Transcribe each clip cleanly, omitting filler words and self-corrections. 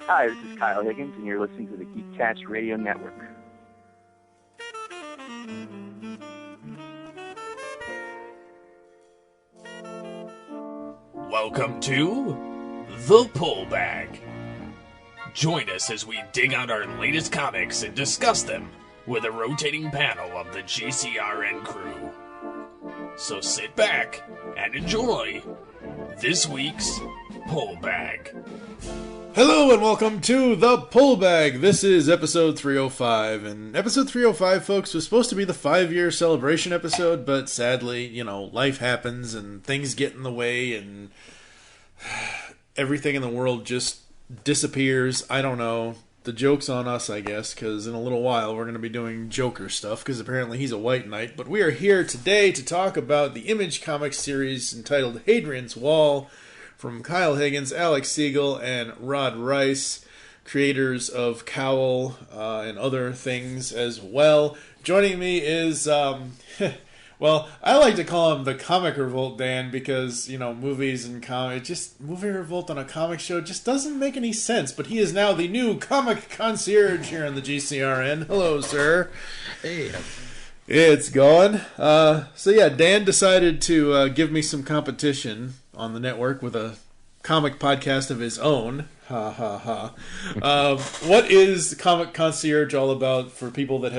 Hi, this is Kyle Higgins, and you're listening to the Geeks Radio Network. Welcome to The Pull Bag. Join us as we dig out our latest comics and discuss them with a rotating panel of the GCRN crew. So sit back and enjoy this week's Pull Bag. Hello and welcome to The Pull Bag. This is episode 305. And episode 305, folks, was supposed to be the 5-year celebration episode, but sadly, life happens and things get in the way and everything in the world just disappears. I don't know. The joke's on us, I guess, because in a little while we're going to be doing Joker stuff, because apparently he's a white knight. But we are here today to talk about the Image Comics series entitled Hadrian's Wall, from Kyle Higgins, Alec Siegel, and Rod Reis, creators of Cowl and other things as well. Joining me is, well, I like to call him the Comic Revolt Dan because, movies and Movie Revolt on a comic show just doesn't make any sense. But he is now the new Comic Concierge here on the GCRN. Hello, sir. Hey. It's going. So yeah, Dan decided to give me some competition on the network with a comic podcast of his own. Ha ha ha. What is Comic Concierge all about for people that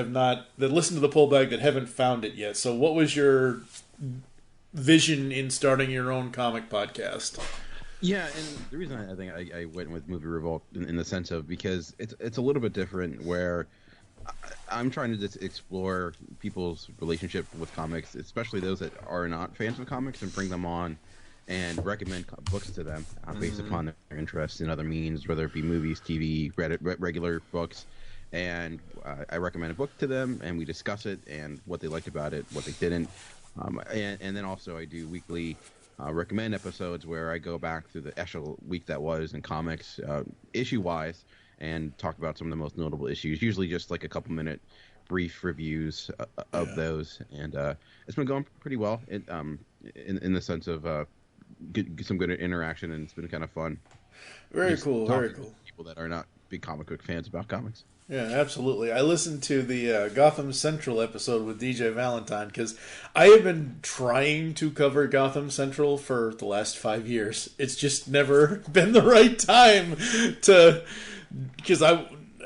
listen to the Pull Bag that haven't found it yet? So what was your vision in starting your own comic podcast? Yeah, and the reason I think I went with Movie Revolt in the sense of because it's a little bit different where I'm trying to just explore people's relationship with comics, especially those that are not fans of comics, and bring them on and recommend books to them based upon their interest in other means, whether it be movies, TV, regular books. And I recommend a book to them, and we discuss it and what they liked about it, what they didn't. And then also I do weekly recommend episodes where I go back through the actual week that was in comics, issue-wise, and talk about some of the most notable issues, usually just like a couple-minute brief reviews of those. And it's been going pretty well in the sense of some good interaction, and it's been kind of fun. Very cool. People that are not big comic book fans about comics. Yeah, absolutely. I listened to the Gotham Central episode with DJ Valentine because I have been trying to cover Gotham Central for the last 5 years. It's just never been the right time to, because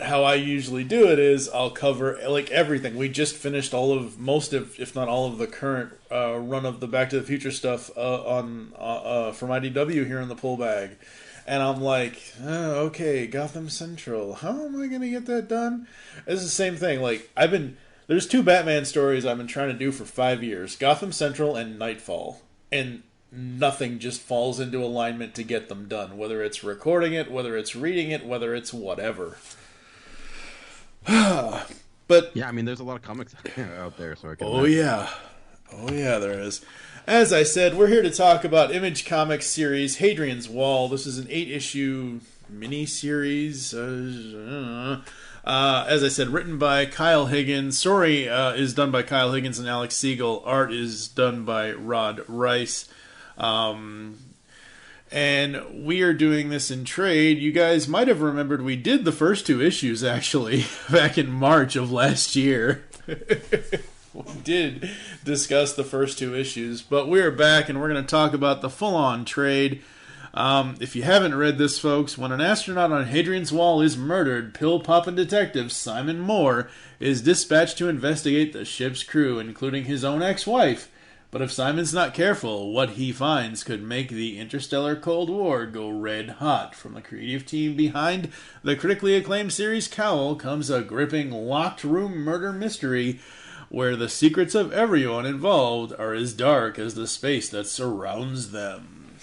how I usually do it is I'll cover like everything. We just finished most of, if not all of the current run of the Back to the Future stuff from IDW here in the Pull Bag. And I'm like, okay, Gotham Central. How am I going to get that done? It's the same thing. Like there's 2 Batman stories I've been trying to do for 5 years: Gotham Central and Nightfall, and nothing just falls into alignment to get them done. Whether it's recording it, whether it's reading it, whether it's whatever. But yeah, I mean, there's a lot of comics out there, so I can. Oh yeah, there is. As I said, we're here to talk about Image Comics series Hadrian's Wall. This is an 8-issue mini-series. As I said, written by Kyle Higgins. Story is done by Kyle Higgins and Alec Siegel. Art is done by Rod Reis. And we are doing this in trade. You guys might have remembered we did the first 2 issues, actually, back in March of last year. We did discuss the first 2 issues, but we're back and we're going to talk about the full-on trade. If you haven't read this, folks, when an astronaut on Hadrian's Wall is murdered, pill-poppin' detective Simon Moore is dispatched to investigate the ship's crew, including his own ex-wife. But if Simon's not careful, what he finds could make the interstellar Cold War go red hot. From the creative team behind the critically acclaimed series Cowl comes a gripping locked room murder mystery where the secrets of everyone involved are as dark as the space that surrounds them.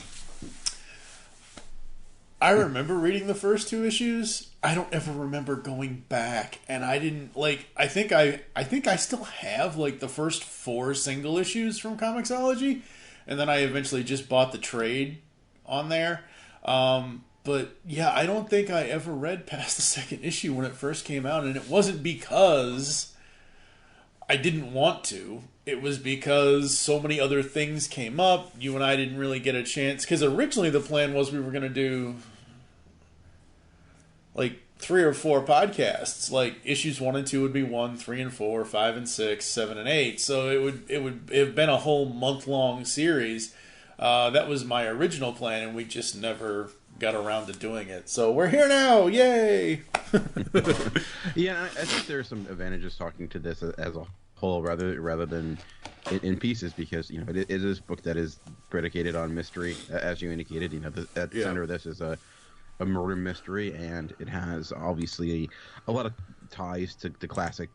I remember reading the first 2 issues. I don't ever remember going back, and I didn't I think I still have the first 4 single issues from Comixology, and then I eventually just bought the trade on there. But yeah, I don't think I ever read past the 2nd issue when it first came out, and it wasn't because I didn't want to. It was because so many other things came up. You and I didn't really get a chance, because originally the plan was we were going to do like 3 or 4 podcasts. Like issues 1 and 2 would be 1, 3 and 4, 5 and 6, 7 and 8. So it would have been a whole month-long series. That was my original plan, and we just never got around to doing it. So we're here now, yay! Yeah, I think there are some advantages talking to this as a whole rather than in pieces, because it is a book that is predicated on mystery, as you indicated. At the center of this is a murder mystery, and it has obviously a lot of ties to classic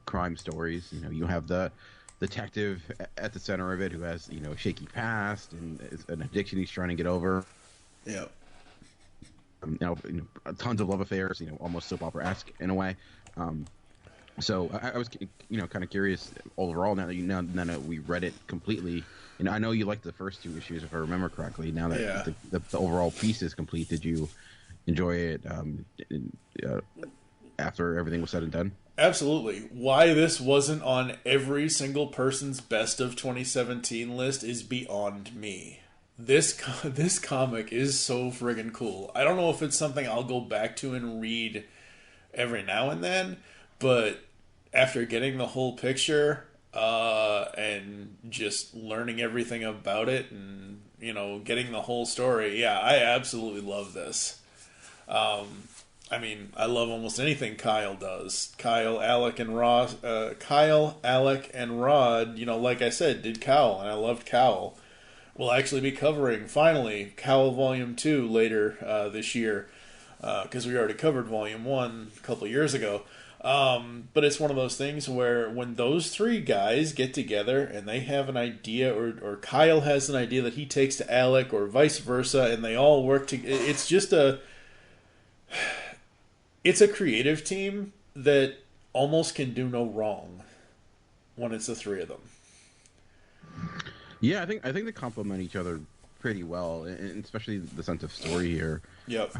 crime stories. You have the detective at the center of it, who has a shaky past and an addiction he's trying to get over. Yeah. Tons of love affairs, almost soap opera-esque in a way. So I was, kind of curious overall now that we read it completely. I know you liked the first 2 issues, if I remember correctly. Now that the overall piece is complete, did you enjoy it after everything was said and done? Absolutely. Why this wasn't on every single person's best of 2017 list is beyond me. This comic is so friggin' cool. I don't know if it's something I'll go back to and read every now and then, but after getting the whole picture and just learning everything about it and getting the whole story, I absolutely love this. I mean, I love almost anything Kyle does. Kyle, Alec, and Rod, like I said, did Cowl, and I loved Cowl. We'll actually be covering, finally, Cowl Volume 2 later this year, because we already covered Volume 1 a couple years ago. But it's one of those things where when those 3 guys get together and they have an idea, or Kyle has an idea that he takes to Alec, or vice versa, and they all work together, it's just it's a creative team that almost can do no wrong when it's the 3 of them. Yeah, I think they complement each other pretty well, and especially the sense of story here. Yep.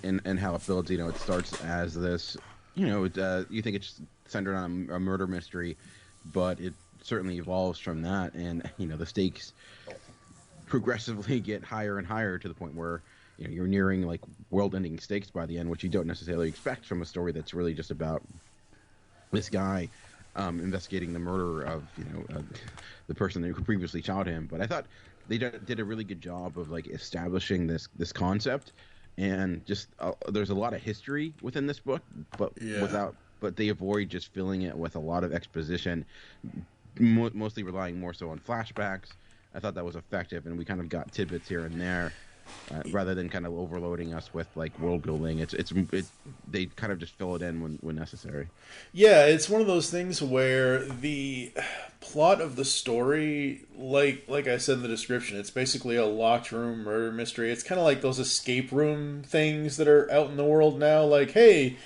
And how it builds. It starts as this. You think it's centered on a murder mystery, but it certainly evolves from that, and the stakes progressively get higher and higher to the point where you're nearing like world-ending stakes by the end, which you don't necessarily expect from a story that's really just about this guy investigating the murder of the person who previously shot him. But I thought they did a really good job of like establishing this concept, and just there's a lot of history within this book, but they avoid just filling it with a lot of exposition, mostly relying more so on flashbacks. I thought that was effective, and we kind of got tidbits here and there. Rather than kind of overloading us with like world building, they kind of just fill it in when necessary. Yeah, it's one of those things where the plot of the story, like I said in the description, it's basically a locked room murder mystery. It's kind of like those escape room things that are out in the world now. Like, hey,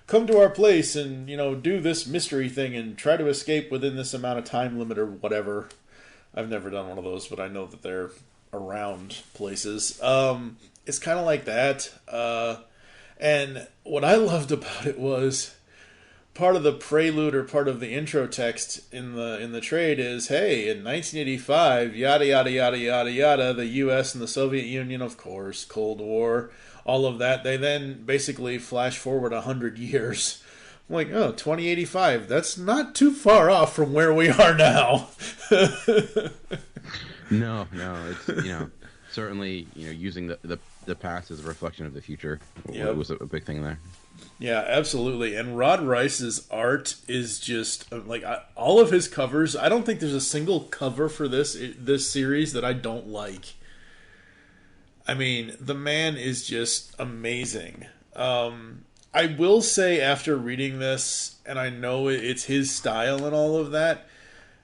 come to our place and do this mystery thing and try to escape within this amount of time limit or whatever. I've never done one of those, but I know that they're around places. It's kind of like that. And what I loved about it was part of the prelude or part of the intro text in the trade is, hey, in 1985, yada, yada, yada, yada, yada, the U.S. and the Soviet Union, of course, Cold War, all of that. They then basically flash forward 100 years. I'm like, 2085, that's not too far off from where we are now. No, it's certainly using the past as a reflection of the future. Yep. Was a big thing there. Yeah, absolutely. And Rod Reis's art is just all of his covers. I don't think there's a single cover for this series that I don't like. I mean, the man is just amazing. I will say, after reading this, and I know it's his style and all of that,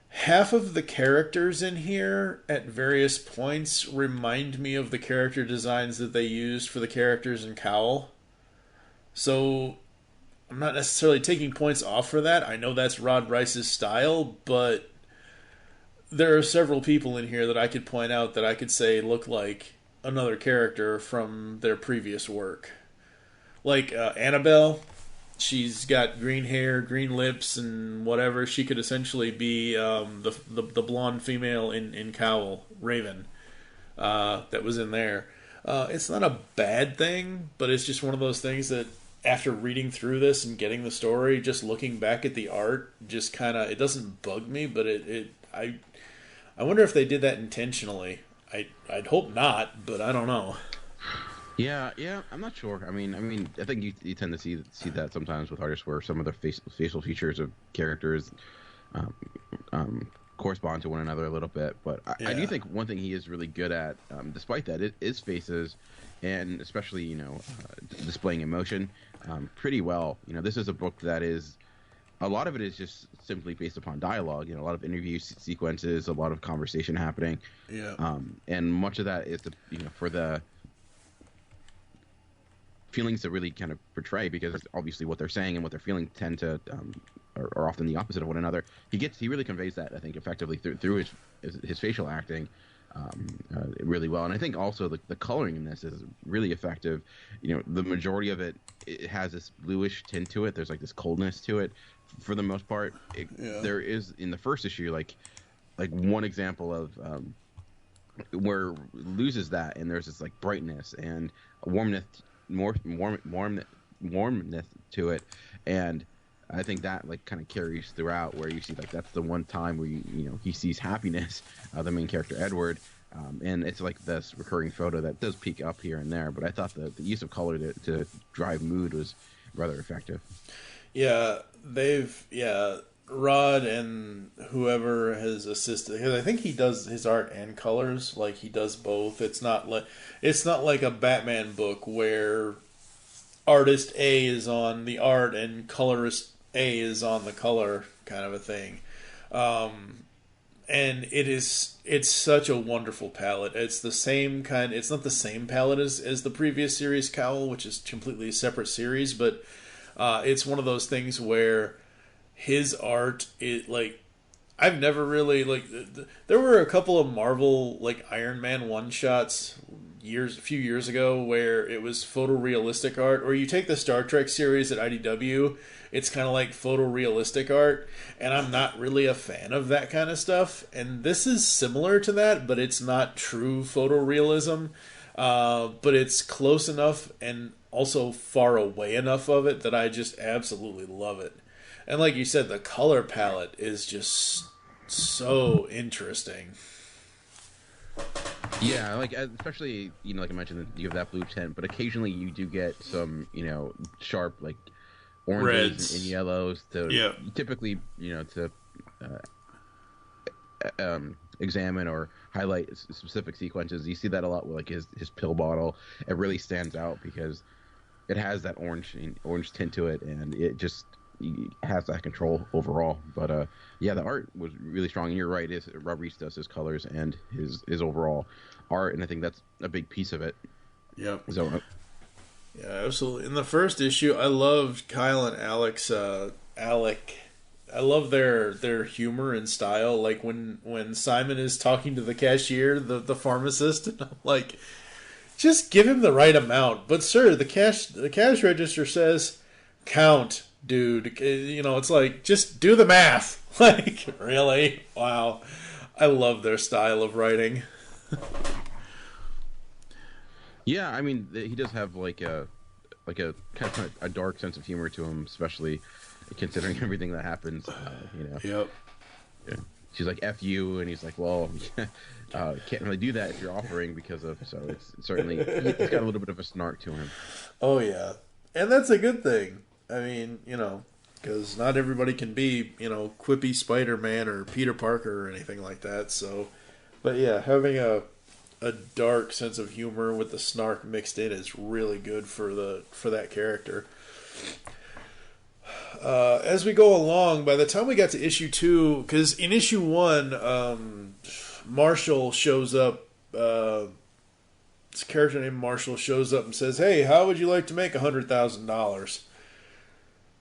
half of the characters in here at various points remind me of the character designs that they used for the characters in Cowl. So I'm not necessarily taking points off for that. I know that's Rod Reis's style, but there are several people in here that I could point out that I could say look like another character from their previous work. Like Annabelle. She's got green hair, green lips, and whatever. She could essentially be the blonde female in Cowl, Raven, that was in there. It's not a bad thing, but it's just one of those things that after reading through this and getting the story, just looking back at the art, just kind of, it doesn't bug me, but I wonder if they did that intentionally. I'd hope not, but I don't know. Yeah, I'm not sure. I mean, I think you tend to see that sometimes with artists where some of their facial features of characters correspond to one another a little bit. But I do think one thing he is really good at, despite that, it is faces, and especially displaying emotion pretty well. This is a book that is. A lot of it is just simply based upon dialogue. A lot of interview sequences, a lot of conversation happening. Yeah. And much of that is for the feelings to really kind of portray, because obviously what they're saying and what they're feeling tend to are often the opposite of one another. He really conveys that, I think, effectively through his facial acting really well. And I think also the coloring in this is really effective. The majority of it has this bluish tint to it. There's like this coldness to it. For the most part, there is in the first issue like one example of where it loses that, and there's this like brightness and warmness to it, and I think that like kind of carries throughout, where you see like that's the one time where he sees happiness, the main character Edward, and it's like this recurring photo that does peek up here and there. But I thought the use of color to drive mood was rather effective. Yeah, Rod and whoever has assisted, because I think he does his art and colors, like he does both. It's not like a Batman book where artist A is on the art and colorist A is on the color, kind of a thing. And it's such a wonderful palette. It's the same kind. It's not the same palette as the previous series, Cowl, which is completely a separate series, but it's one of those things where his art, I've never really, there were a couple of Marvel, Iron Man one-shots a few years ago where it was photorealistic art, or you take the Star Trek series at IDW, it's kind of like photorealistic art, and I'm not really a fan of that kind of stuff, and this is similar to that, but it's not true photorealism, but it's close enough and also far away enough of it that I just absolutely love it. And like you said, the color palette is just so interesting. Yeah, especially like I mentioned, you have that blue tint, but occasionally you do get some sharp oranges Reds and yellows to typically to examine or highlight specific sequences. You see that a lot with his pill bottle. It really stands out because it has that orange tint to it, and it just has that control overall. But the art was really strong, and you're right, Rod Reis does his colors and his overall art, and I think that's a big piece of it. Yep. So yeah, absolutely. In the first issue, I loved Kyle and Alec. I love their humor and style. Like when Simon is talking to the cashier, the pharmacist, and I'm like, just give him the right amount. But sir, the cash register says count, dude. It's like, just do the math. Like, really? Wow. I love their style of writing. Yeah, I mean, he does have like a kind of a dark sense of humor to him, especially considering everything that happens. Yep. Yeah. She's like, F you, and he's like, well, can't really do that if you're offering because of, so it's certainly, he's got a little bit of a snark to him. Oh, yeah. And that's a good thing. I mean, because not everybody can be, quippy Spider-Man or Peter Parker or anything like that. So, but yeah, having a dark sense of humor with the snark mixed in is really good for that character. As we go along, by the time we got to issue 2, because in issue 1, Marshall shows up. This character named Marshall shows up and says, "Hey, how would you like to make $100,000?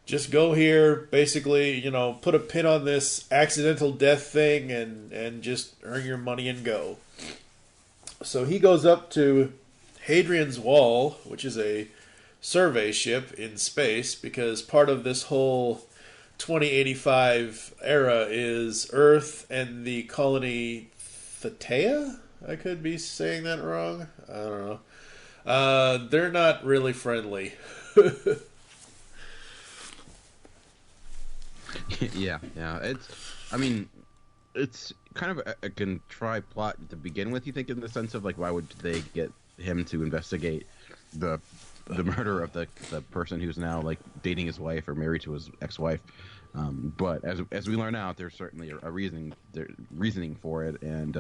Just go here, basically, put a pin on this accidental death thing and just earn your money and go." So he goes up to Hadrian's Wall, which is a survey ship in space, because part of this whole 2085 era is Earth and the colony Thetea? I could be saying that wrong. I don't know. They're not really friendly. Yeah. I mean, it's kind of a contrived plot to begin with. You think, in the sense of like, why would they get him to investigate the murder of the person who's now like dating his wife or married to his ex-wife? But as we learn out, there's certainly a reasoning for it, and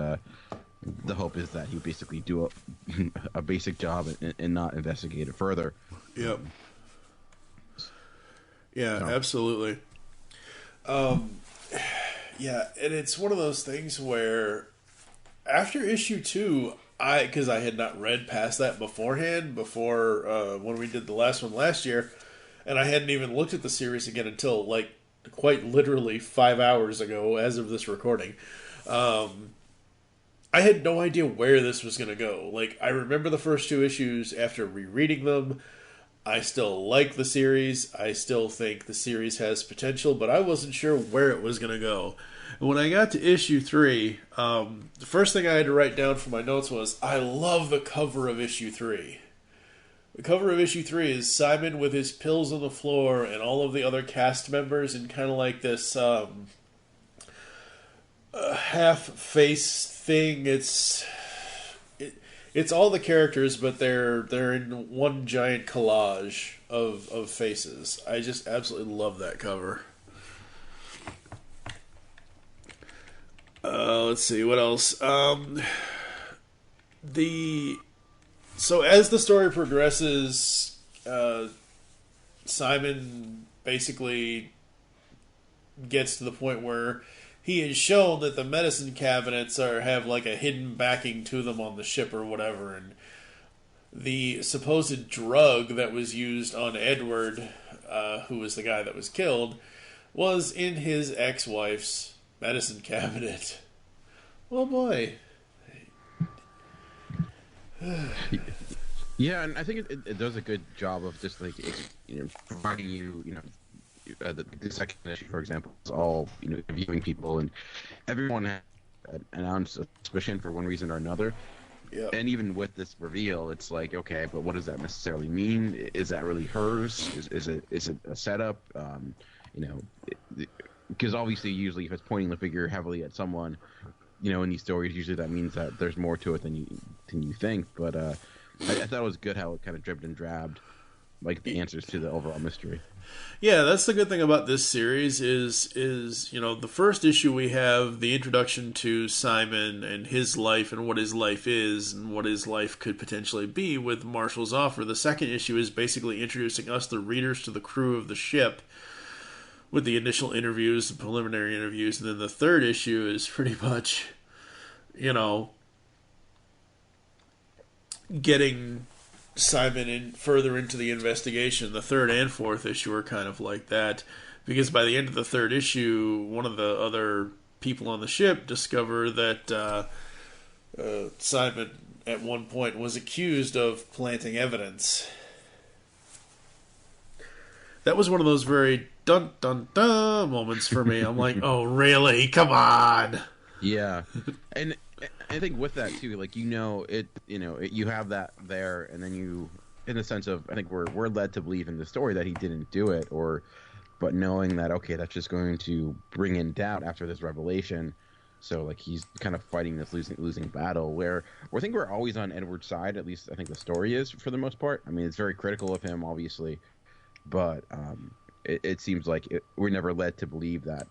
the hope is that he would basically do a basic job and not investigate it further. Yep. Yeah, So. absolutely. Yeah, and it's one of those things where after issue 2, because I had not read past that beforehand, when we did the last one last year, and I hadn't even looked at the series again until like quite literally 5 hours ago as of this recording. I had no idea where this was going to go. Like, I remember the first 2 issues after rereading them. I still like the series. I still think the series has potential, but I wasn't sure where it was going to go. And when I got to issue 3, the first thing I had to write down for my notes was, I love the cover of issue 3. The cover of issue 3 is Simon with his pills on the floor and all of the other cast members in kind of like this half-face thing. It's all the characters, but they're in one giant collage of faces. I just absolutely love that cover. Let's see, what else? So as the story progresses, Simon basically gets to the point where he has shown that the medicine cabinets have like a hidden backing to them on the ship or whatever, and the supposed drug that was used on Edward, who was the guy that was killed, was in his ex-wife's medicine cabinet. Oh boy. Yeah, and I think it does a good job of just like providing you, the second issue, for example, is all viewing people, and everyone has an ounce of suspicion for one reason or another. Yep. And even with this reveal, it's like, okay, but what does that necessarily mean? Is that really hers? Is it a setup? Because obviously, usually, if it's pointing the figure heavily at someone, in these stories, usually that means that there's more to it than you think. But I thought it was good how it kind of dribbed and drabbed, like, the answers to the overall mystery. Yeah, that's the good thing about this series is the first issue we have the introduction to Simon and his life and what his life is and what his life could potentially be with Marshall's offer. The second issue is basically introducing us, the readers, to the crew of the ship with the initial interviews, the preliminary interviews, and then the third issue is pretty much, getting Simon further into the investigation. The third and fourth issue are kind of like that, because by the end of the third issue, one of the other people on the ship discover that Simon at one point was accused of planting evidence. That was one of those very dun dun dun moments for me. I'm like, oh really? Come on. Yeah, and I think with that too, like you have that there, and then you, in the sense of, I think we're led to believe in the story that he didn't do it, but knowing that, okay, that's just going to bring in doubt after this revelation. So like he's kind of fighting this losing battle where I think we're always on Edward's side. At least I think the story is, for the most part. I mean, it's very critical of him, obviously, but it seems like we're never led to believe that.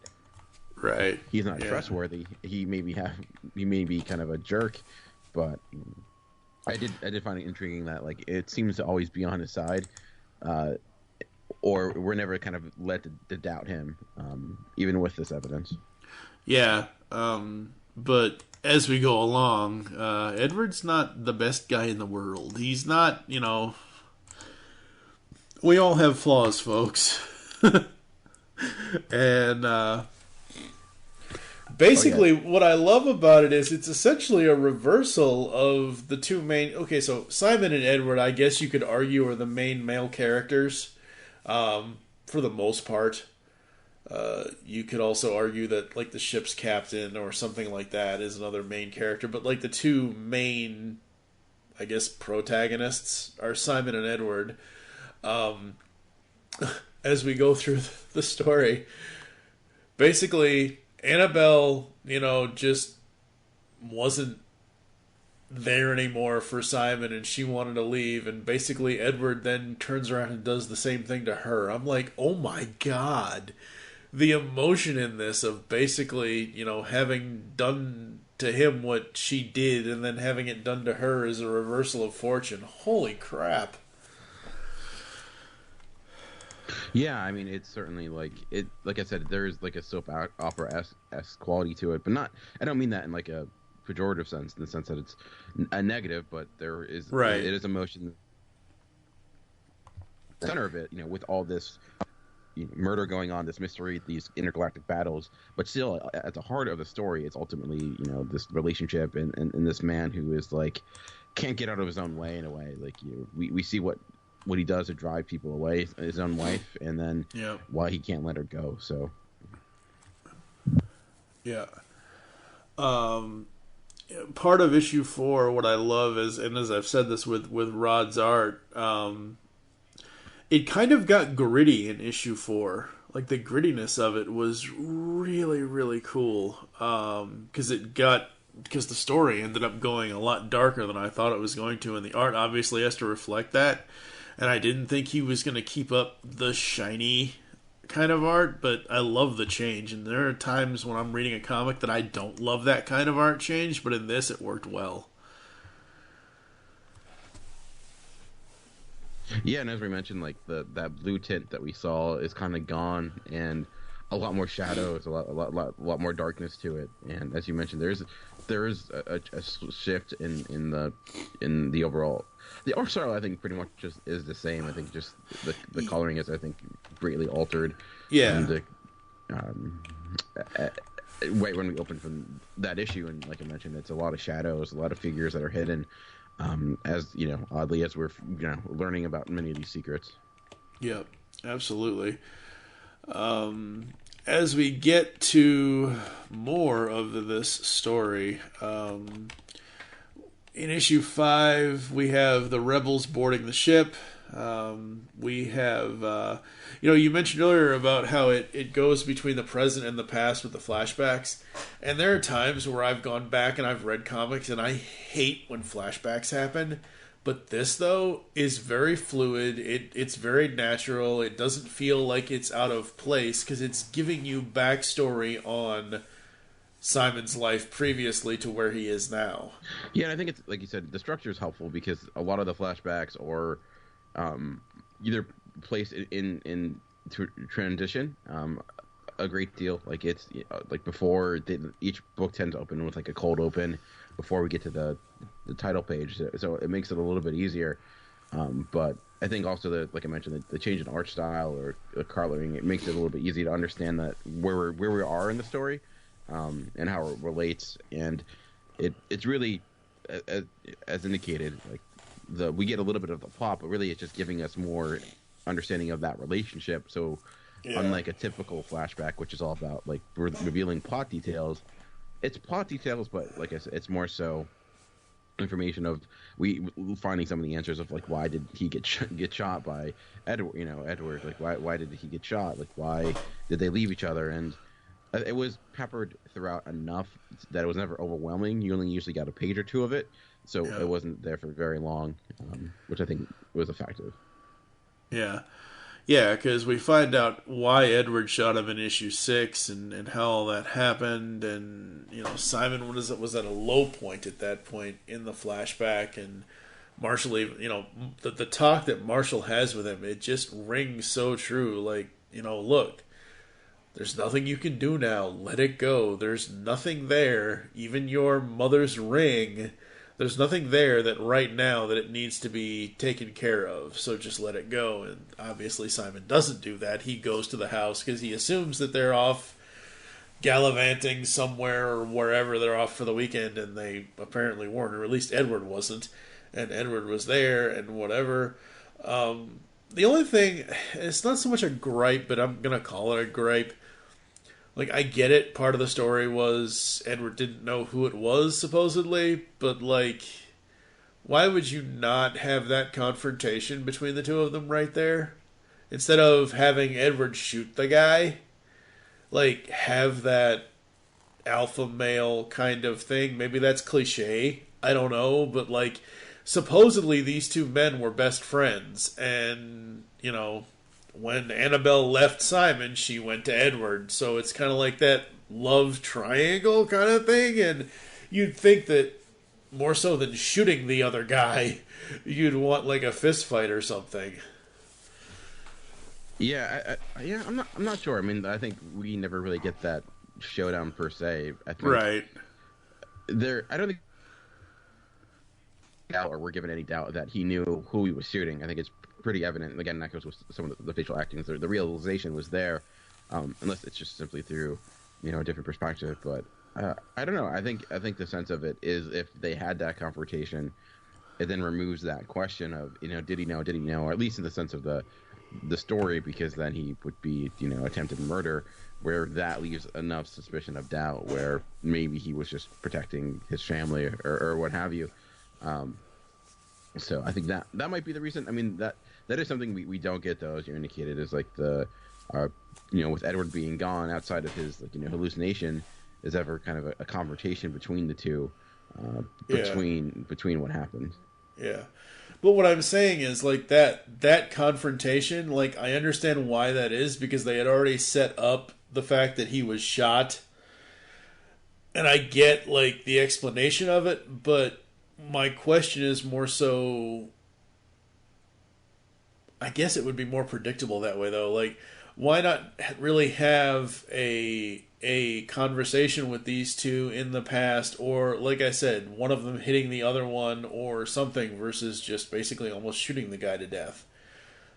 Right. He's not trustworthy. He may be kind of a jerk, but I did find it intriguing that like it seems to always be on his side, or we're never kind of led to doubt him, even with this evidence. Yeah. But as we go along, Edward's not the best guy in the world. He's not, we all have flaws, folks. And basically, what I love about it is it's essentially a reversal of the two main... Okay, so Simon and Edward, I guess you could argue, are the main male characters, for the most part. You could also argue that, like, the ship's captain or something like that is another main character. But, like, the two main, I guess, protagonists are Simon and Edward. As we go through the story, basically Annabelle, just wasn't there anymore for Simon, and she wanted to leave, and basically Edward then turns around and does the same thing to her. I'm like, oh my god, the emotion in this of basically, having done to him what she did and then having it done to her is a reversal of fortune. Holy crap. Yeah, I mean, it's certainly like I said, there is like a soap opera-esque quality to it, but not, I don't mean that in like a pejorative sense, in the sense that it's a negative, but there is, right. It is emotion. The center of it, with all this murder going on, this mystery, these intergalactic battles, but still at the heart of the story, it's ultimately, this relationship and this man who is like, can't get out of his own way in a way. Like, we see what he does to drive people away, his own wife, and then why he can't let her go. So, yeah. Part of issue 4, what I love is, and as I've said this with Rod's art, it kind of got gritty in issue 4. Like, the grittiness of it was really, really cool. Because the story ended up going a lot darker than I thought it was going to, and the art obviously has to reflect that. And I didn't think he was going to keep up the shiny kind of art, but I love the change. And there are times when I'm reading a comic that I don't love that kind of art change, but in this it worked well. Yeah, and as we mentioned, like that blue tint that we saw is kind of gone, and a lot more shadows, a lot more darkness to it. And as you mentioned, there is a shift in the overall. The art style, I think, pretty much just is the same. I think just the coloring is, I think, greatly altered. Yeah. And right when we opened from that issue, and like I mentioned, it's a lot of shadows, a lot of figures that are hidden. As oddly as we're learning about many of these secrets. Yep, absolutely. As we get to more of this story, in issue 5, we have the rebels boarding the ship. We have, you mentioned earlier about how it goes between the present and the past with the flashbacks. And there are times where I've gone back and I've read comics and I hate when flashbacks happen. But this, though, is very fluid. It's very natural. It doesn't feel like it's out of place because it's giving you backstory on Simon's life previously to where he is now. Yeah, and I think it's, like you said, the structure is helpful because a lot of the flashbacks are either placed in transition a great deal. Like it's like before each book tends to open with like a cold open before we get to the title page, so it makes it a little bit easier. But I think also like I mentioned, the change in art style or the coloring, it makes it a little bit easier to understand that where we are in the story, and how it relates. And it's really as indicated, like we get a little bit of the plot, but really it's just giving us more understanding of that relationship. So unlike a typical flashback, which is all about like revealing plot details, it's plot details, but like I said, it's more so information of we finding some of the answers of like why did he get shot by Edward, Edward, like why did he get shot, like why did they leave each other. And it was peppered throughout enough that it was never overwhelming. You only usually got a page or two of it, so it wasn't there for very long, which I think was effective. Yeah, because we find out why Edward shot him in issue 6 and how all that happened. And, Simon was at a low point at that point in the flashback. And Marshall, the talk that Marshall has with him, it just rings so true. Like, look, there's nothing you can do now. Let it go. There's nothing there. Even your mother's ring, there's nothing there that right now that it needs to be taken care of, so just let it go. And obviously Simon doesn't do that. He goes to the house because he assumes that they're off gallivanting somewhere or wherever they're off for the weekend, and they apparently weren't, or at least Edward wasn't. And Edward was there and whatever. The only thing, it's not so much a gripe, but I'm going to call it a gripe. Like, I get it, part of the story was Edward didn't know who it was, supposedly, but, like, why would you not have that confrontation between the two of them right there? Instead of having Edward shoot the guy, like, have that alpha male kind of thing. Maybe that's cliche. I don't know. But, like, supposedly these two men were best friends. And, you know, when Annabelle left Simon, she went to Edward. So it's kind of like that love triangle kind of thing. And you'd think that more so than shooting the other guy, you'd want, like, a fist fight or something. Yeah, I'm not sure. I mean, I think we never really get that showdown per se. I think Right. I don't think or we're given any doubt that he knew who he was shooting. I think it's pretty evident. And again, that goes with some of the facial acting. The realization was there, unless it's just simply through, you know, a different perspective. But I don't know. I think the sense of it is if they had that confrontation, it then removes that question of, you know, did he know, or at least in the sense of the story, because then he would be, you know, attempted murder, where that leaves enough suspicion of doubt where maybe he was just protecting his family or what have you. So I think that might be the reason. I mean, that is something we don't get, though, as you indicated, is like the you know, with Edward being gone, outside of his, like, you know, hallucination, is ever kind of a confrontation between the two, between what happened. Yeah. But what I'm saying is, like, that confrontation, like, I understand why that is, because they had already set up the fact that he was shot. And I get, like, the explanation of it, but my question is more so, I guess it would be more predictable that way, though. Like, why not really have a conversation with these two in the past, or, like I said, one of them hitting the other one or something, versus just basically almost shooting the guy to death?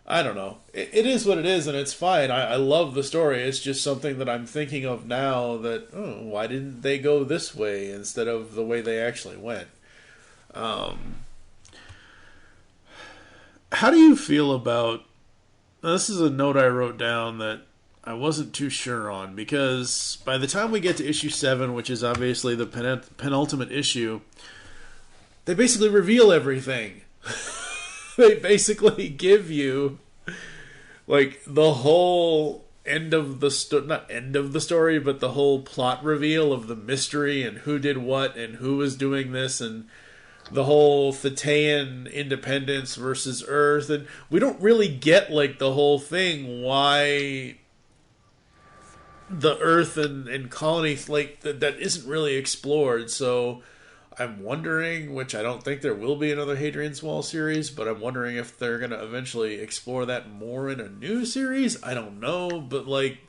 I don't know. It is what it is, and it's fine. I love the story. It's just something that I'm thinking of now that, why didn't they go this way instead of the way they actually went? How do you feel about... This is a note I wrote down that I wasn't too sure on, because by the time we get to issue 7, which is obviously the penultimate issue, they basically reveal everything. They basically give you, like, the whole end of the not end of the story, but the whole plot reveal of the mystery and who did what and who was doing this, and the whole Thetaean independence versus Earth, and we don't really get, like, the whole thing, why the Earth and colonies, like, that isn't really explored. So I'm wondering, which I don't think there will be another Hadrian's Wall series, but I'm wondering if they're going to eventually explore that more in a new series. I don't know, but, like,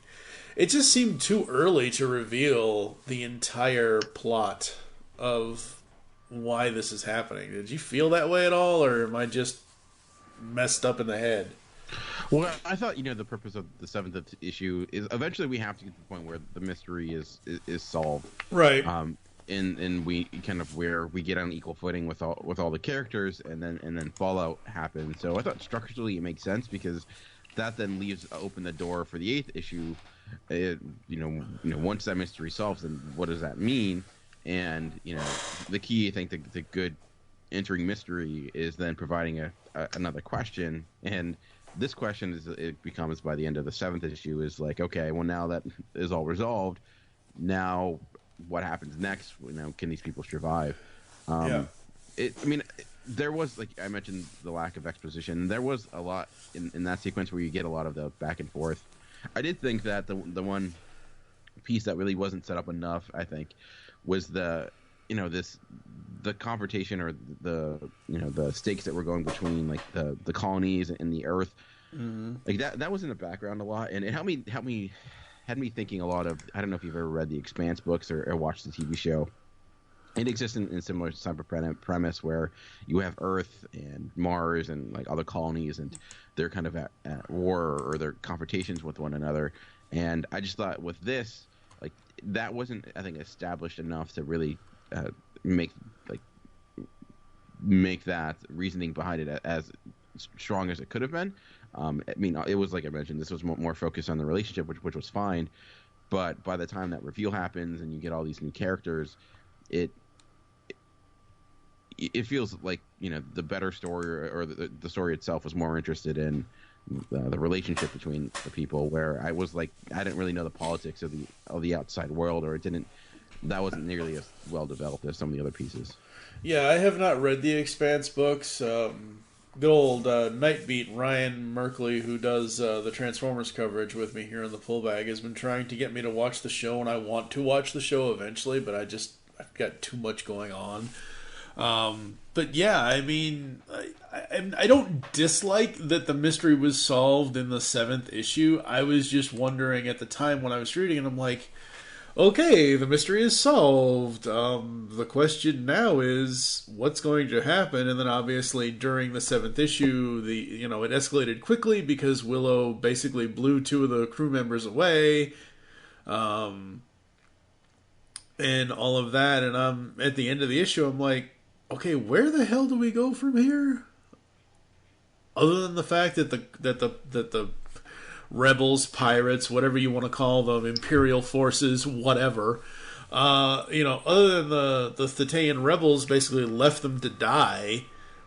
it just seemed too early to reveal the entire plot of why this is happening. Did you feel that way at all, or am I just messed up in the head? Well, I thought, you know, the purpose of the 7th issue is eventually we have to get to the point where the mystery is solved, right? And we kind of where we get on equal footing with all the characters, and then fallout happens. So I thought structurally it makes sense, because that then leaves open the door for the 8th issue. You know, once that mystery solves, then what does that mean? And, you know, the key, I think, the good entering mystery is then providing another question. And this question it becomes, by the end of the 7th issue, is like, okay, well, now that is all resolved, now what happens next? You know, can these people survive? I mean, there was, like I mentioned, the lack of exposition. There was a lot in that sequence where you get a lot of the back and forth. I did think that the one piece that really wasn't set up enough, I think, was the confrontation, or the stakes that were going between, like, the colonies and the Earth. Mm-hmm. Like that was in the background a lot, and it had me thinking a lot of, I don't know if you've ever read the Expanse books or watched the TV show. It exists in similar type of premise where you have Earth and Mars and, like, other colonies, and they're kind of at war, or their confrontations with one another. And I just thought with this, like, that wasn't, I think, established enough to really make that reasoning behind it as strong as it could have been. I mean, it was, like I mentioned, this was more focused on the relationship, which was fine. But by the time that reveal happens and you get all these new characters, it feels like, you know, the better story, or the story itself was more interested in the relationship between the people, where I was like, I didn't really know the politics of the outside world, or that wasn't nearly as well developed as some of the other pieces. Yeah, I have not read the Expanse books. Good old Nightbeat Ryan Merkley, who does the Transformers coverage with me here in the Pullbag, has been trying to get me to watch the show, and I want to watch the show eventually, but I've got too much going on. But yeah, I mean, I don't dislike that the mystery was solved in the 7th issue. I was just wondering at the time when I was reading it, I'm like, okay, the mystery is solved. The question now is what's going to happen, and then obviously during the 7th issue, it escalated quickly because Willow basically blew 2 of the crew members away, and all of that. And at the end of the issue, I'm like, okay, where the hell do we go from here? Other than the fact that the rebels, pirates, whatever you want to call them, imperial forces, whatever, other than the Thetaean rebels basically left them to die,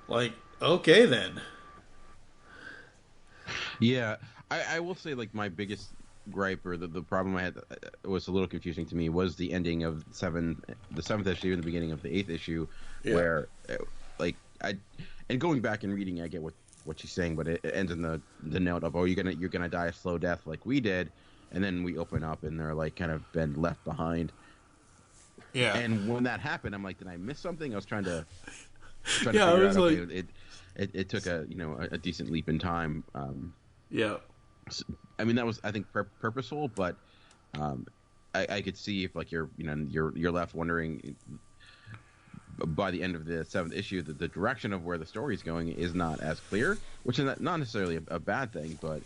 like, okay then. Yeah, I will say, like, my biggest gripe, or the problem I had, was a little confusing to me, was the ending of the 7th issue and the beginning of the 8th issue, where, and going back and reading, I get what she's saying, but it ends in the note of, oh, you're gonna die a slow death like we did, and then we open up and they're like kind of been left behind. Yeah. And when that happened, I'm like, did I miss something? I was trying to figure out. Okay, it took a decent leap in time. So, I mean, that was, I think, purposeful, but I could see if, like, you're left wondering by the end of the 7th issue that the direction of where the story is going is not as clear, which is not necessarily a bad thing, but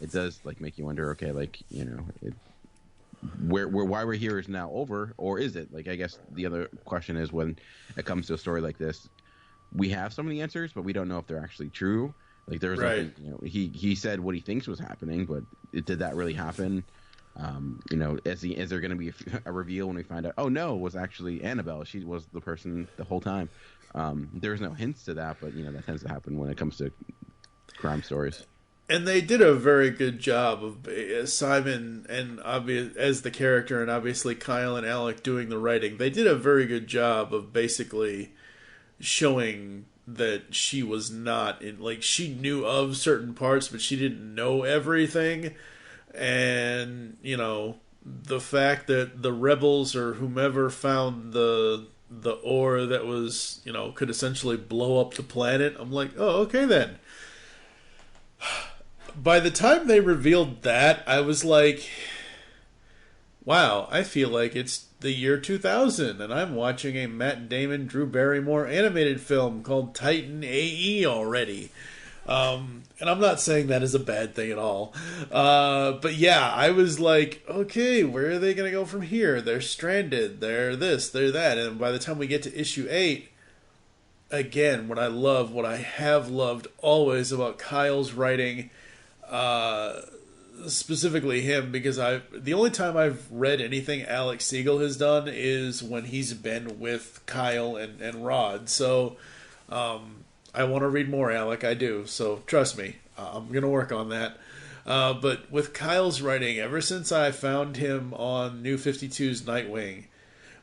it does, like, make you wonder, okay, like, why we're here is now over, or is it? Like, I guess the other question is, when it comes to a story like this, we have some of the answers, but we don't know if they're actually true. Like, there's nothing, he said what he thinks was happening, but did that really happen? Is there going to be a reveal when we find out, oh no, it was actually Annabelle, she was the person the whole time? There's no hints to that, but that tends to happen when it comes to crime stories. And they did a very good job of Simon and as the character, and obviously Kyle and Alec doing the writing. They did a very good job of basically showing that she was not she knew of certain parts, but she didn't know everything. And, the fact that the rebels or whomever found the ore that was, could essentially blow up the planet, I'm like, oh, okay then. By the time they revealed that, I was like, wow, I feel like it's the year 2000, and I'm watching a Matt Damon, Drew Barrymore animated film called Titan AE already. And I'm not saying that is a bad thing at all. But yeah, I was like, okay, where are they going to go from here? They're stranded. They're this, they're that. And by the time we get to issue 8, again, what I have loved always about Kyle's writing, specifically him, because the only time I've read anything Alec Siegel has done is when he's been with Kyle and Rod. So, I want to read more, Alec. I do. So trust me, I'm going to work on that. But with Kyle's writing, ever since I found him on New 52's Nightwing,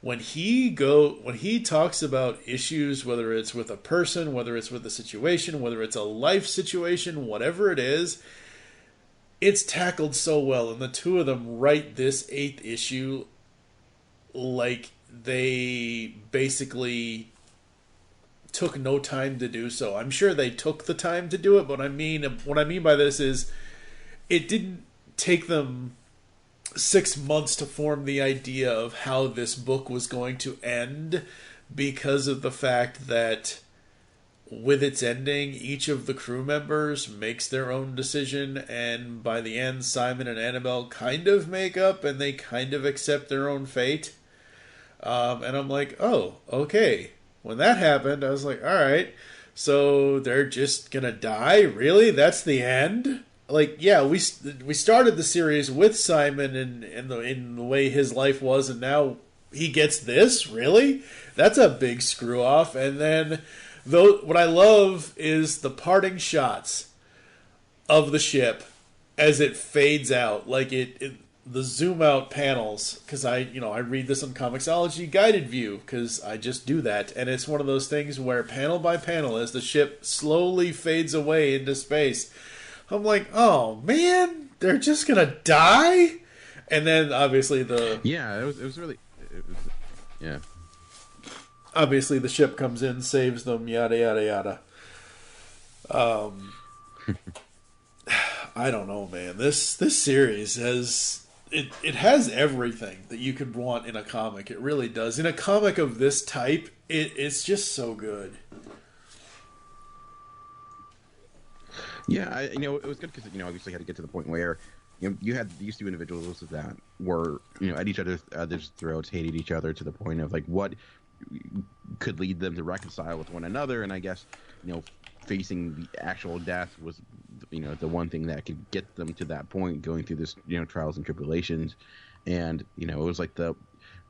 when he talks about issues, whether it's with a person, whether it's with a situation, whether it's a life situation, whatever it is, it's tackled so well. And the two of them write this 8th issue like they basically took no time to do so. I'm sure they took the time to do it, but what I mean by this is it didn't take them 6 months to form the idea of how this book was going to end, because of the fact that with its ending, each of the crew members makes their own decision, and by the end, Simon and Annabelle kind of make up, and they kind of accept their own fate. And I'm like, oh, okay. When that happened, I was like, all right, so they're just going to die? Really? That's the end? Like, yeah, we started the series with Simon and in the way his life was, and now he gets this? Really? That's a big screw-off. And then, what I love is the parting shots of the ship as it fades out, like the zoom out panels, because I read this on Comixology guided view, because I just do that, and it's one of those things where panel by panel, as the ship slowly fades away into space, I'm like, oh man, they're just gonna die. And then obviously obviously the ship comes in, saves them, yada yada yada. I don't know, man. This series has it has everything that you could want in a comic. It really does. In a comic of this type, it's just so good. Yeah, it was good because obviously had to get to the point where you had these two individuals that were at each other's throats, hated each other to the point of like what could lead them to reconcile with one another, and I guess facing the actual death was the one thing that could get them to that point, going through this trials and tribulations. And it was like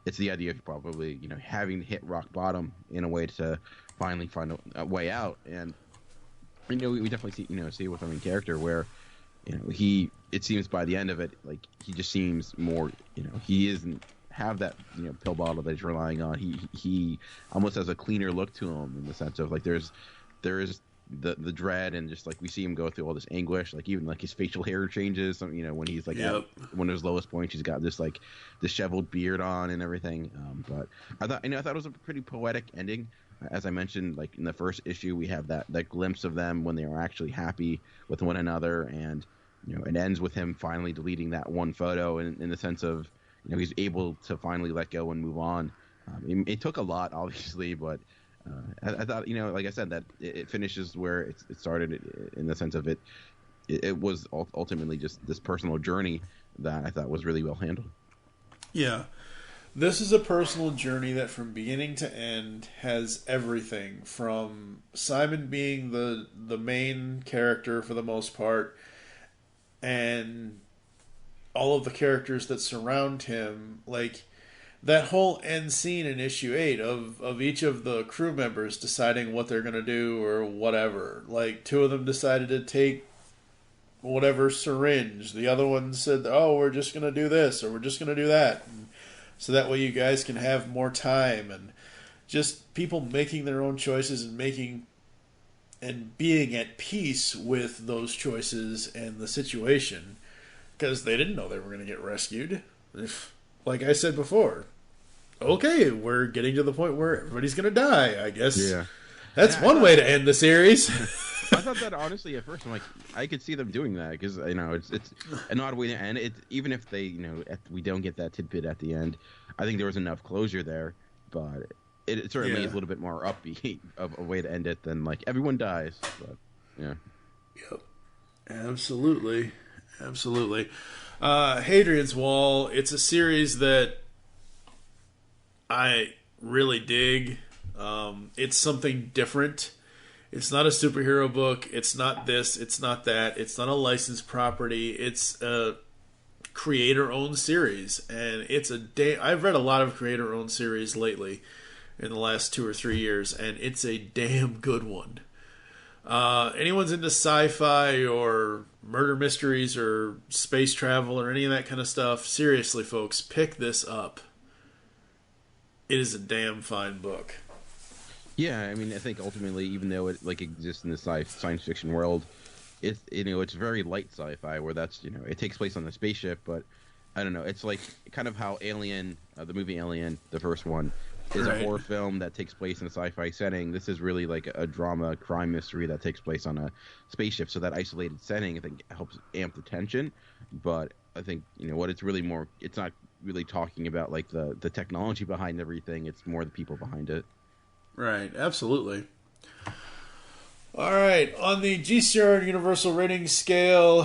it's the idea of probably having to hit rock bottom in a way to finally find a way out. And we definitely see with our main character where it seems by the end of it, like he just seems more he isn't have that pill bottle that he's relying on. He almost has a cleaner look to him, in the sense of like there is the dread, and just like we see him go through all this anguish, like even like his facial hair changes, when he's like at one of his lowest points, he's got this like disheveled beard on and everything. But I thought it was a pretty poetic ending. As I mentioned, like in the first issue, we have that glimpse of them when they are actually happy with one another, and it ends with him finally deleting that one photo, in the sense of he's able to finally let go and move on. It took a lot, obviously, but I thought, like I said, that it finishes where it started, in the sense of it was ultimately just this personal journey that I thought was really well handled. Yeah. This is a personal journey that from beginning to end has everything from Simon being the main character for the most part, and all of the characters that surround him. Like that whole end scene in issue 8 of each of the crew members deciding what they're going to do or whatever. Like 2 of them decided to take whatever syringe. The other one said, oh, we're just going to do this or we're just going to do that. And so that way you guys can have more time, and just people making their own choices and being at peace with those choices and the situation, because they didn't know they were going to get rescued. Like I said before, okay, we're getting to the point where everybody's going to die, I guess. Yeah. That's one way to end the series. I thought that, honestly, at first. I'm like, I could see them doing that, because it's an odd way to end it. Even if they we don't get that tidbit at the end, I think there was enough closure there. But it certainly is a little bit more upbeat of a way to end it than like everyone dies. But yeah. Yep. Absolutely. Hadrian's Wall. It's a series that I really dig. It's something different. It's not a superhero book. It's not this. It's not that. It's not a licensed property. It's a creator-owned series, and I've read a lot of creator-owned series lately in the last 2 or 3 years, and it's a damn good one. Anyone's into sci-fi or murder mysteries or space travel or any of that kind of stuff, seriously, folks, pick this up. It is a damn fine book. Yeah, I mean, I think ultimately, even though it like exists in the science fiction world, it's very light sci-fi, where that's it takes place on the spaceship, but I don't know, it's like kind of how Alien, the movie Alien, the first one, is a horror film that takes place in a sci-fi setting. This is really like a drama crime mystery that takes place on a spaceship, so that isolated setting I think helps amp the tension. But I think what it's really more, it's not really talking about like the technology behind everything, it's more the people behind it. Right, absolutely. All right, on the GCRN Universal Rating Scale,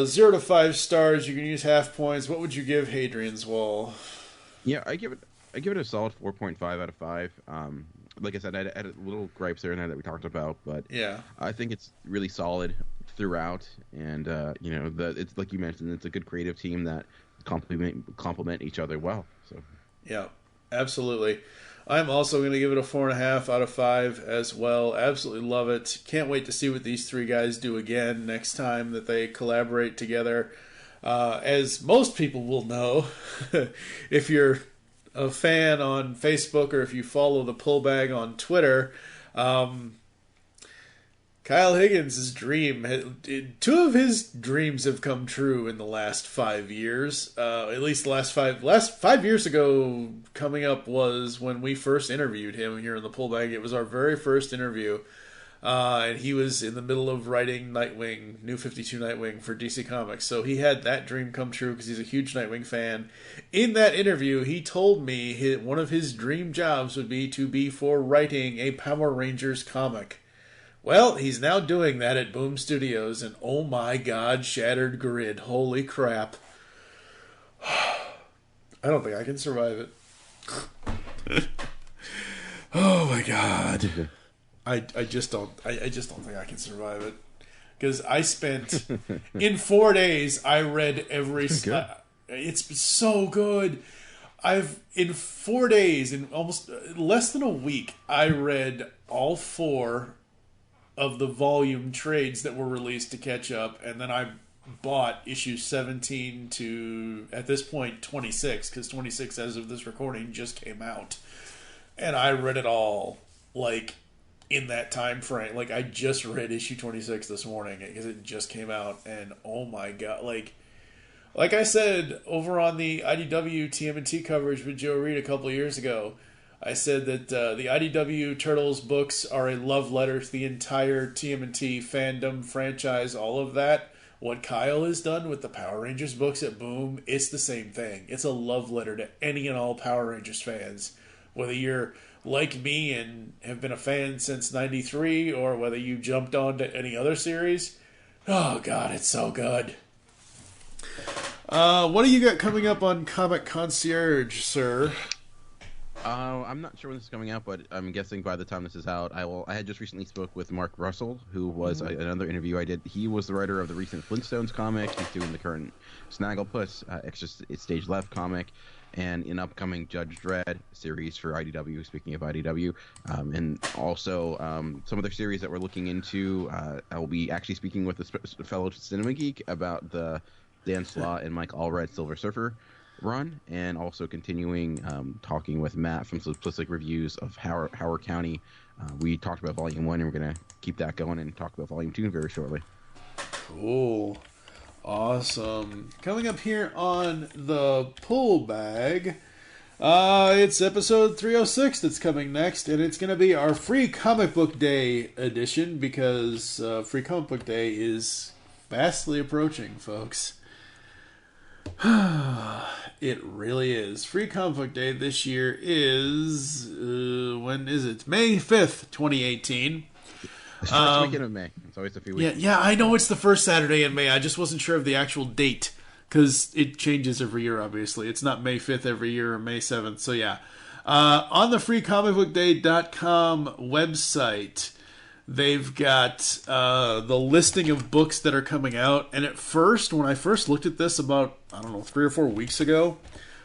0 to 5 stars, you can use half points. What would you give Hadrian's Wall? Yeah, I give it a solid 4.5 out of 5. Like I said, I had little gripes there and there that we talked about, but yeah, I think it's really solid throughout. And it's like you mentioned, it's a good creative team that complement each other well. So yeah, absolutely. I'm also going to give it a 4.5 out of 5 as well. Absolutely love it. Can't wait to see what these three guys do again next time that they collaborate together. As most people will know, if you're a fan on Facebook or if you follow the Pullbag on Twitter, Kyle Higgins' dream, two of his dreams have come true in the last 5 years. At least the last 5 years ago coming up was when we first interviewed him here in the Pullbag. It was our very first interview. And he was in the middle of writing Nightwing, New 52 Nightwing for DC Comics. So he had that dream come true because he's a huge Nightwing fan. In that interview, he told me one of his dream jobs would be for writing a Power Rangers comic. Well, he's now doing that at Boom Studios, and oh my god, Shattered Grid. Holy crap. I don't think I can survive it. Oh my god. I just don't think I can survive it. Because I spent, in 4 days, I read every... It's so good. In 4 days, in almost less than a week, I read all 4 of the volume trades that were released to catch up, and then I bought issues 17 to, at this point, 26, because 26, as of this recording, just came out. And I read it all, like, in that time frame. Like, I just read issue 26 this morning, because it just came out, and oh my god, like I said, over on the IDW TMNT coverage with Joe Reed a couple of years ago, I said that the IDW Turtles books are a love letter to the entire TMNT fandom, franchise, all of that. What Kyle has done with the Power Rangers books at Boom, it's the same thing. It's a love letter to any and all Power Rangers fans. Whether you're like me and have been a fan since '93, or whether you jumped on to any other series. Oh god, it's so good. What do you got coming up on Comic Concierge, sir? I'm not sure when this is coming out, but I'm guessing by the time this is out, I had just recently spoke with Mark Russell, who was another interview I did. He was the writer of the recent Flintstones comic. He's doing the current Snagglepuss Extra Stage Left comic, and an upcoming Judge Dredd series for IDW, speaking of IDW. And also some other series that we're looking into. I will be actually speaking with a fellow Cinema Geek about the Dan Slott and Mike Allred Silver Surfer run, and also continuing talking with Matt from Simplistic Reviews of Howard County. We talked about Volume 1, and we're going to keep that going and talk about Volume 2 very shortly. Cool. Awesome. Coming up here on the Pullbag, it's episode 306 that's coming next, and it's going to be our Free Comic Book Day edition, because Free Comic Book Day is fastly approaching, folks. It really is. Free Comic Book Day this year is... when is it? May 5th, 2018. The first weekend of May. It's always a few weeks. Yeah, I know it's the first Saturday in May. I just wasn't sure of the actual date, because it changes every year, obviously. It's not May 5th every year or May 7th, so yeah. On the freecomicbookday.com website, they've got the listing of books that are coming out. And at first, when I first looked at this about, 3 or 4 weeks ago,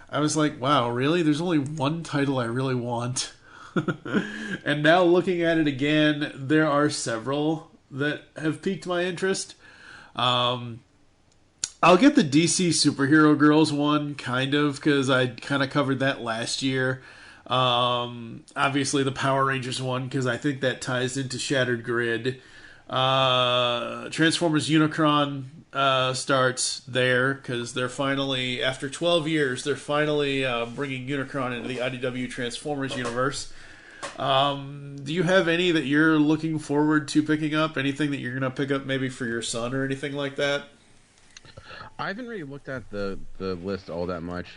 I was like, wow, really? There's only one title I really want. And now looking at it again, there are several that have piqued my interest. I'll get the DC Superhero Girls one, kind of, because I kind of covered that last year. Obviously the Power Rangers one, because I think that ties into Shattered Grid. Transformers Unicron starts there, because they're finally, after 12 years, they're finally bringing Unicron into the IDW Transformers universe. Do you have any that you're looking forward to picking up? Anything that you're going to pick up maybe for your son or anything like that? I haven't really looked at the list all that much.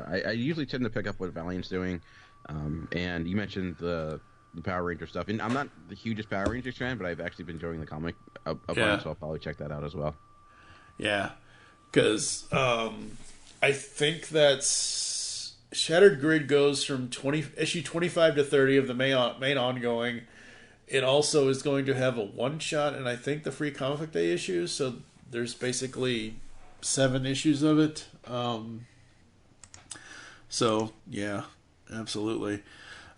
I usually tend to pick up what Valiant's doing. And you mentioned the Power Ranger stuff. And I'm not the hugest Power Rangers fan, but I've actually been enjoying the comic a bunch, so I'll probably check that out as well. Yeah. Because I think that's... Shattered Grid goes from issue 25 to 30 of the main ongoing. It also is going to have a one-shot, and I think the Free Comic Book Day issues, so there's basically 7 issues of it. So, yeah, absolutely.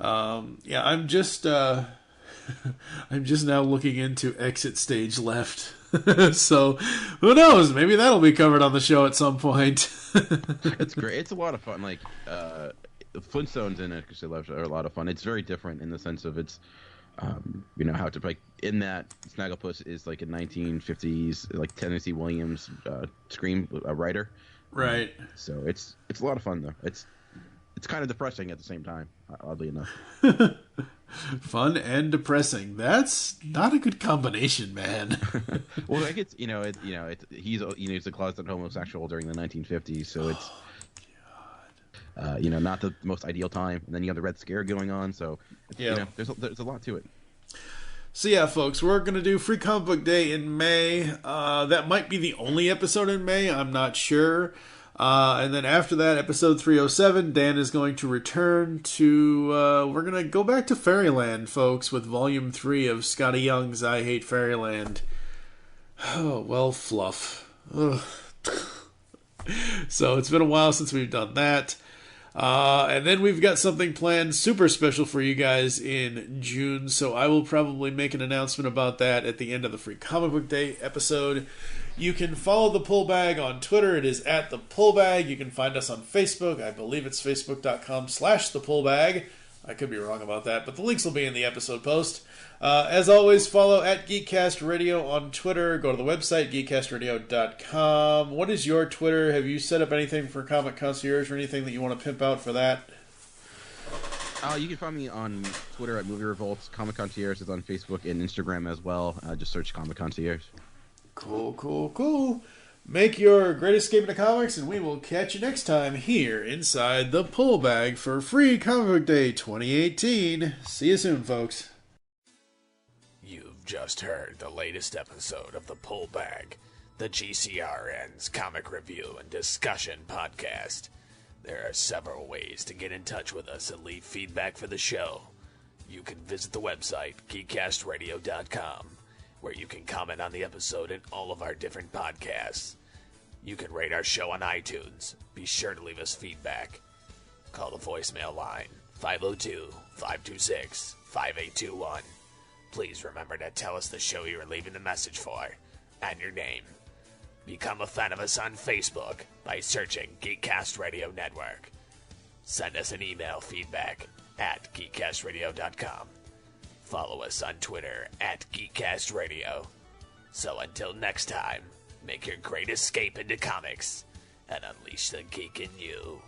Yeah, I'm just I'm just now looking into Exit Stage Left. So who knows? Maybe that'll be covered on the show at some point. It's great. It's a lot of fun. Like the Flintstones in Exit Stage Left are a lot of fun. It's very different in the sense of it's how to like in that Snagglepuss is like a 1950s like Tennessee Williams scream writer. Right. So it's a lot of fun though. It's kind of depressing at the same time, oddly enough. Fun and depressing. That's not a good combination, man. Well, like he's a closeted homosexual during the 1950s, so it's not the most ideal time. And then you have the Red Scare going on, so there's a lot to it. So yeah, folks, we're going to do Free Comic Book Day in May. That might be the only episode in May. I'm not sure. And then after that, episode 307, Dan is going to return to... we're going to go back to Fairyland, folks, with Volume 3 of Scotty Young's I Hate Fairyland. Oh, well, fluff. Ugh. So it's been a while since we've done that. And then we've got something planned super special for you guys in June, so I will probably make an announcement about that at the end of the Free Comic Book Day episode. You can follow The Pullbag on Twitter. It is at The Pullbag. You can find us on Facebook. I believe it's facebook.com/ThePullbag. I could be wrong about that, but the links will be in the episode post. As always, follow at Geekcast Radio on Twitter. Go to the website, geekcastradio.com. What is your Twitter? Have you set up anything for Comic Concierge or anything that you want to pimp out for that? You can find me on Twitter at MovieRevolt. Comic Concierge is on Facebook and Instagram as well. Just search Comic Concierge. Cool. Make your great escape into comics, and we will catch you next time here inside The Pullbag for Free Comic Book Day 2018. See you soon, folks. You've just heard the latest episode of The Pullbag, the GCRN's comic review and discussion podcast. There are several ways to get in touch with us and leave feedback for the show. You can visit the website, geekcastradio.com, where you can comment on the episode and all of our different podcasts. You can rate our show on iTunes. Be sure to leave us feedback. Call the voicemail line, 502-526-5821. Please remember to tell us the show you are leaving the message for, and your name. Become a fan of us on Facebook by searching Geekcast Radio Network. Send us an email feedback at geekcastradio.com. Follow us on Twitter at Geekcast Radio. So until next time, make your great escape into comics and unleash the geek in you.